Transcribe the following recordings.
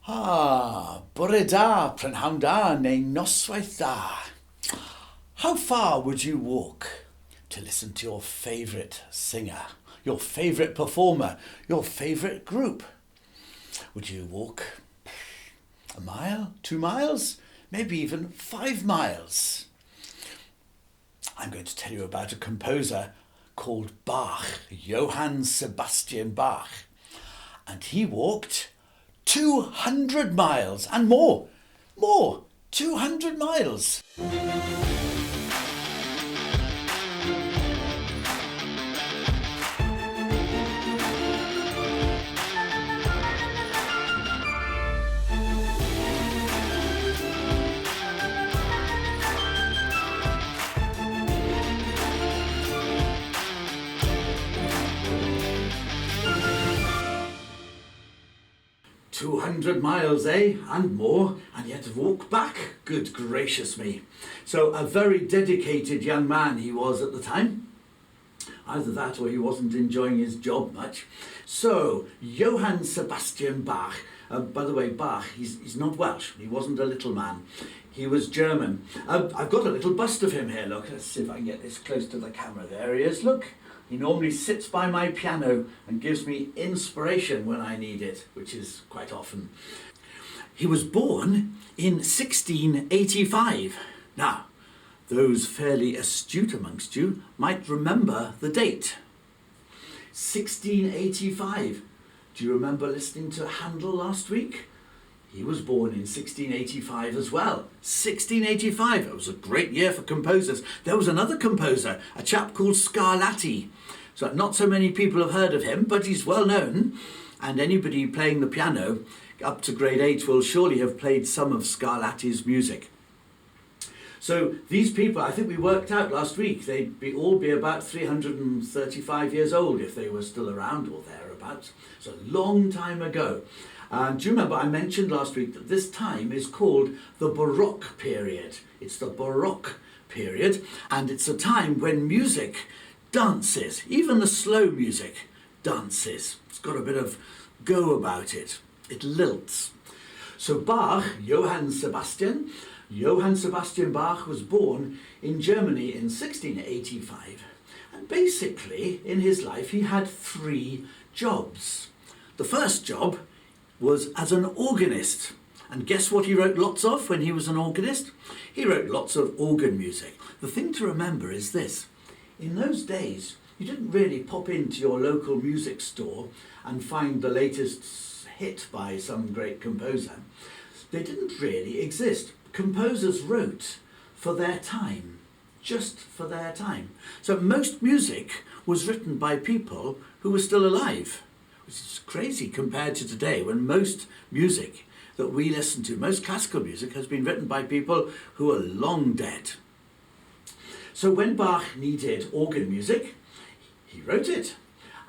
Bore da, prynhawn da, neu noswaith da. How far would you walk to listen to your favourite singer, your favourite performer, your favourite group? Would you walk a mile, 2 miles, maybe even 5 miles? I'm going to tell you about a composer called Bach, Johann Sebastian Bach. And he walked 200 miles and more, 200 miles. 200 miles, and more, and yet to walk back, good gracious me. So a very dedicated young man he was at the time. Either that or he wasn't enjoying his job much. So, Johann Sebastian Bach, by the way, Bach, he's not Welsh, he wasn't a little man. He was German. I've got a little bust of him here, look, let's see if I can get this close to the camera. There he is, look. He normally sits by my piano and gives me inspiration when I need it, which is quite often. He was born in 1685. Now, those fairly astute amongst you might remember the date. 1685. Do you remember listening to Handel last week? He was born in 1685 as well. 1685, it was a great year for composers. There was another composer, a chap called Scarlatti. So not so many people have heard of him, but he's well known. And anybody playing the piano up to grade 8 will surely have played some of Scarlatti's music. So these people, I think we worked out last week, they'd all be about 335 years old if they were still around or thereabouts. It's a long time ago. Do you remember I mentioned last week that this time is called the Baroque period. It's the Baroque period, and it's a time when music dances, even the slow music dances. It's got a bit of go about it. It lilts. So Bach, Johann Sebastian Bach was born in Germany in 1685. And basically, in his life, he had 3 jobs. The first job was as an organist. And guess what he wrote lots of when he was an organist? He wrote lots of organ music. The thing to remember is this. In those days, you didn't really pop into your local music store and find the latest hit by some great composer. They didn't really exist. Composers wrote for their time, just for their time. So most music was written by people who were still alive, which is crazy compared to today when most music that we listen to, most classical music, has been written by people who are long dead. So when Bach needed organ music, he wrote it.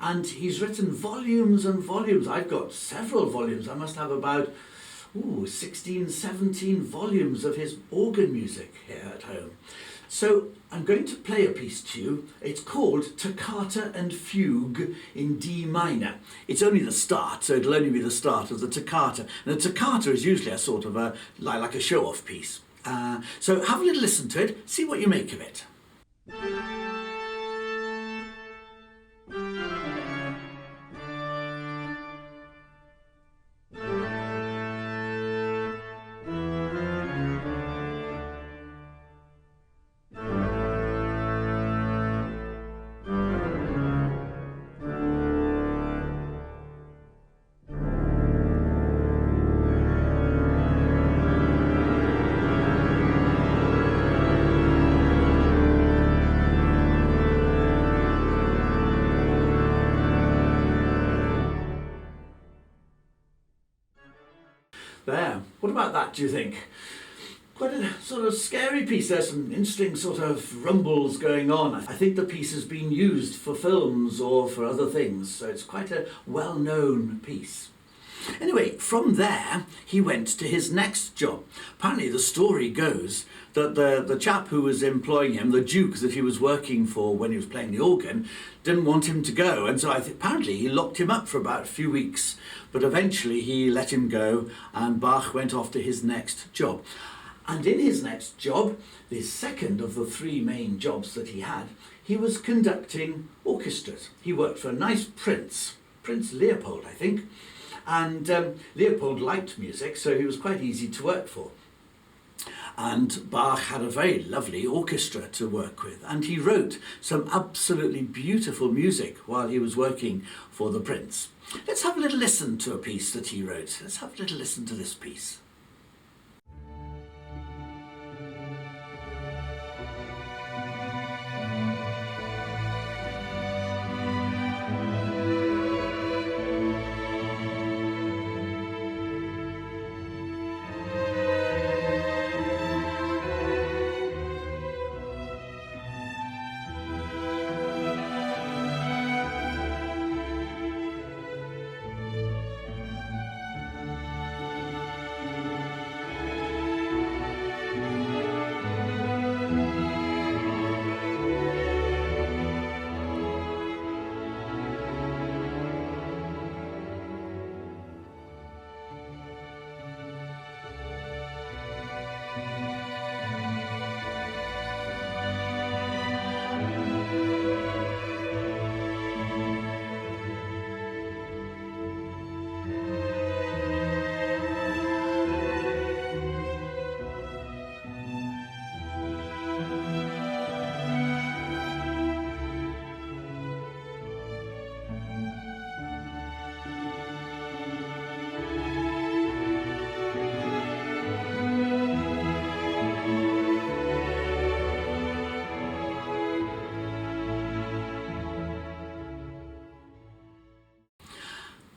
And he's written volumes and volumes. I've got several volumes. I must have about 16, 17 volumes of his organ music here at home. So I'm going to play a piece to you. It's called Toccata and Fugue in D minor. It's only the start, so it'll only be the start of the toccata. And a toccata is usually a sort of like a show-off piece. So have a little listen to it, see what you make of it. There, what about that, do you think? Quite a sort of scary piece. There's some interesting sort of rumbles going on. I think the piece has been used for films or for other things, so it's quite a well-known piece. Anyway, from there, he went to his next job. Apparently the story goes that the chap who was employing him, the duke that he was working for when he was playing the organ, didn't want him to go. And so apparently he locked him up for about a few weeks but eventually he let him go and Bach went off to his next job. And in his next job, the second of the three main jobs that he had, he was conducting orchestras. He worked for a nice prince, Prince Leopold, I think, and Leopold liked music, so he was quite easy to work for. And Bach had a very lovely orchestra to work with, and he wrote some absolutely beautiful music while he was working for the prince. Let's have a little listen to a piece that he wrote. Let's have a little listen to this piece.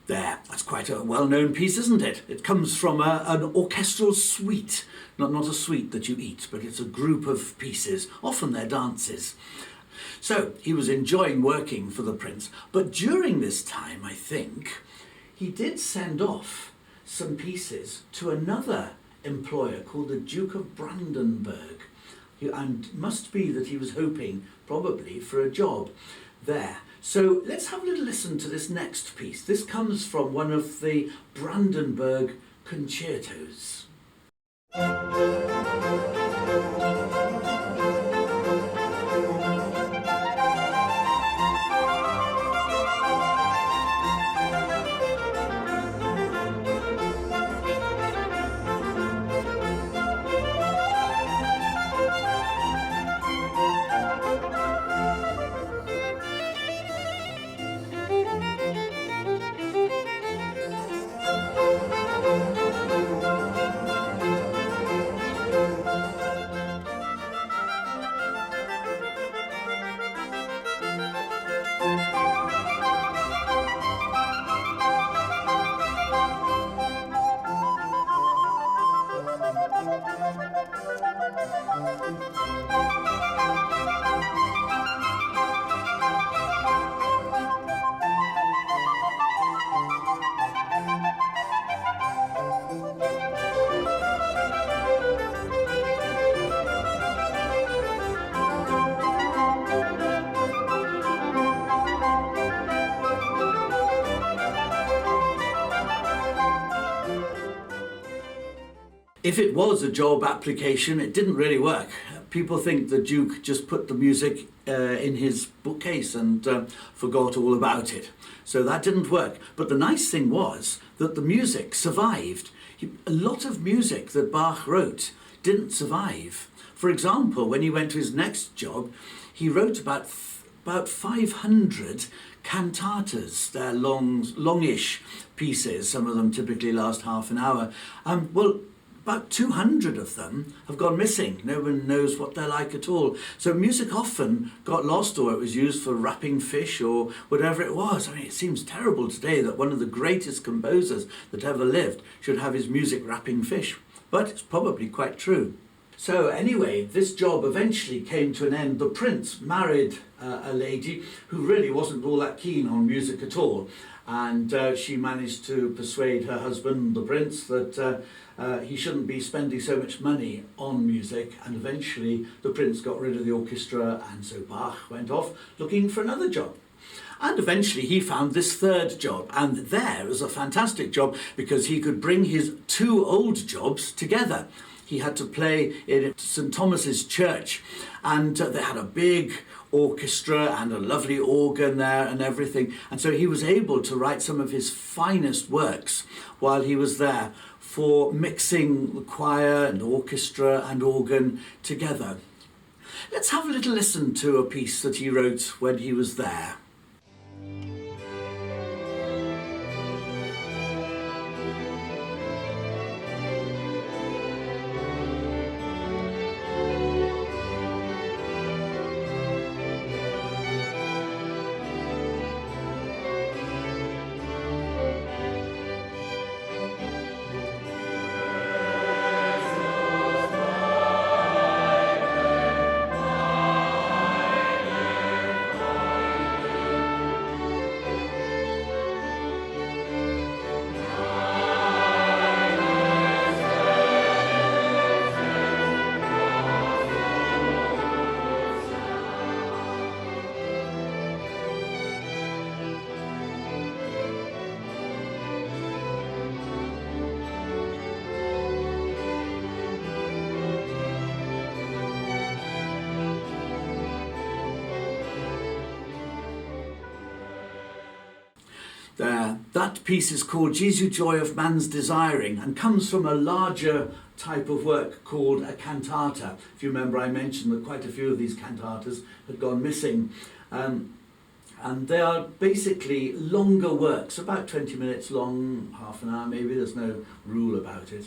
There, that's quite a well-known piece, isn't it? It comes from an orchestral suite. Not a suite that you eat, but it's a group of pieces. Often they're dances. So he was enjoying working for the prince. But during this time, I think, he did send off some pieces to another employer called the Duke of Brandenburg. And it must be that he was hoping, probably, for a job there. So let's have a little listen to this next piece. This comes from one of the Brandenburg concertos. If it was a job application, it didn't really work. People think the Duke just put the music in his bookcase and forgot all about it. So that didn't work. But the nice thing was that the music survived. A lot of music that Bach wrote didn't survive. For example, when he went to his next job, he wrote about 500 cantatas. They're longish pieces. Some of them typically last half an hour. About 200 of them have gone missing. No one knows what they're like at all. So music often got lost, or it was used for wrapping fish or whatever it was. I mean, it seems terrible today that one of the greatest composers that ever lived should have his music wrapping fish. But it's probably quite true. So anyway, this job eventually came to an end. The prince married a lady who really wasn't all that keen on music at all. And she managed to persuade her husband, the prince, that he shouldn't be spending so much money on music. And eventually the prince got rid of the orchestra, and so Bach went off looking for another job. And eventually he found this third job, and there was a fantastic job because he could bring his two old jobs together. He had to play in St. Thomas's Church, and they had a big orchestra and a lovely organ there and everything. And so he was able to write some of his finest works while he was there for mixing the choir and orchestra and organ together. Let's have a little listen to a piece that he wrote when he was there. That piece is called Jesu Joy of Man's Desiring and comes from a larger type of work called a cantata. If you remember, I mentioned that quite a few of these cantatas had gone missing. And they are basically longer works, about 20 minutes long, half an hour maybe, there's no rule about it.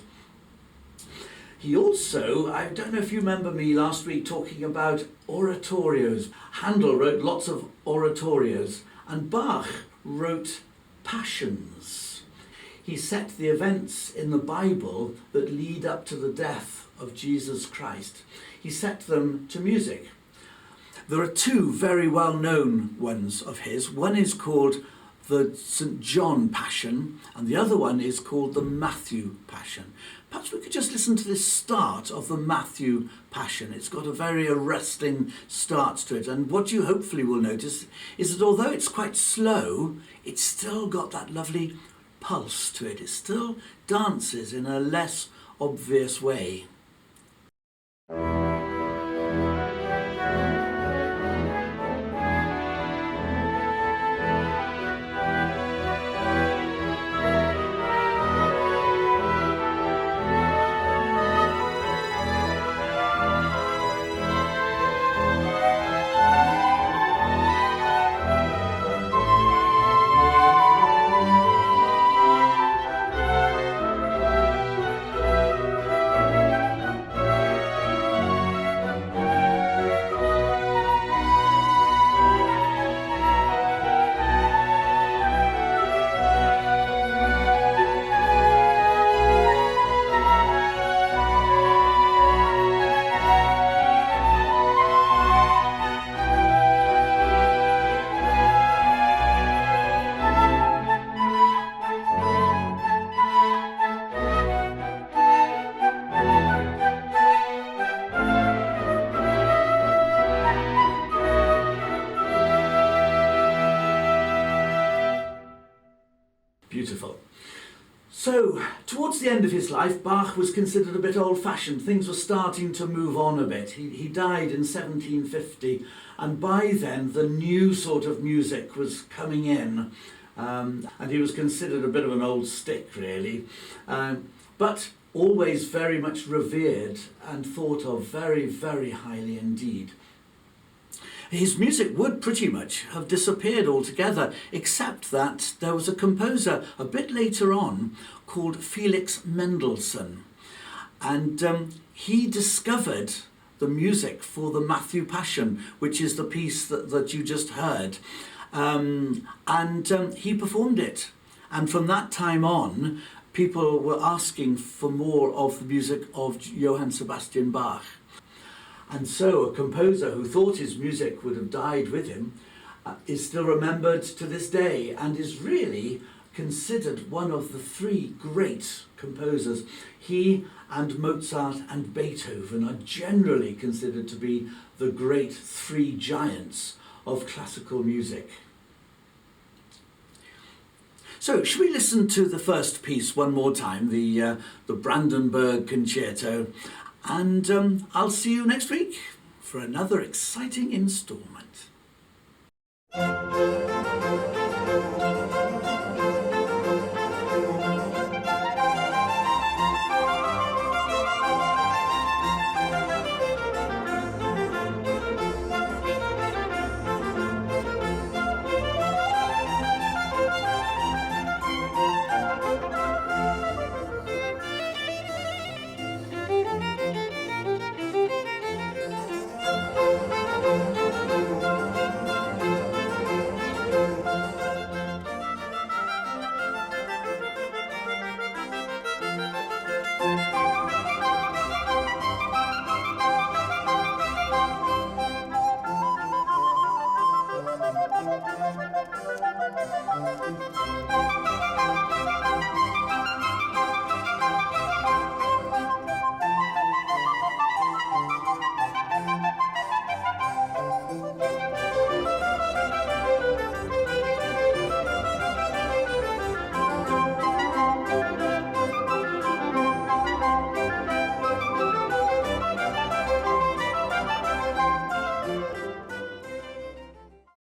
He also, I don't know if you remember me last week talking about oratorios. Handel wrote lots of oratorios, and Bach wrote passions. He set the events in the Bible that lead up to the death of Jesus Christ. He set them to music. There are two very well-known ones of his. One is called the St. John Passion, and the other one is called the Matthew Passion. Perhaps we could just listen to this start of the Matthew Passion. It's got a very arresting start to it, and what you hopefully will notice is that although it's quite slow, it's still got that lovely pulse to it. It still dances in a less obvious way. Beautiful. So, towards the end of his life, Bach was considered a bit old-fashioned. Things were starting to move on a bit. He died in 1750, and by then the new sort of music was coming in, and he was considered a bit of an old stick, really, but always very much revered and thought of very, very highly indeed. His music would pretty much have disappeared altogether, except that there was a composer a bit later on called Felix Mendelssohn, and he discovered the music for the Matthew Passion, which is the piece that you just heard, and he performed it. And from that time on, people were asking for more of the music of Johann Sebastian Bach. And so a composer who thought his music would have died with him is still remembered to this day and is really considered one of the three great composers. He and Mozart and Beethoven are generally considered to be the great three giants of classical music. So, should we listen to the first piece one more time, the Brandenburg Concerto, and I'll see you next week for another exciting instalment.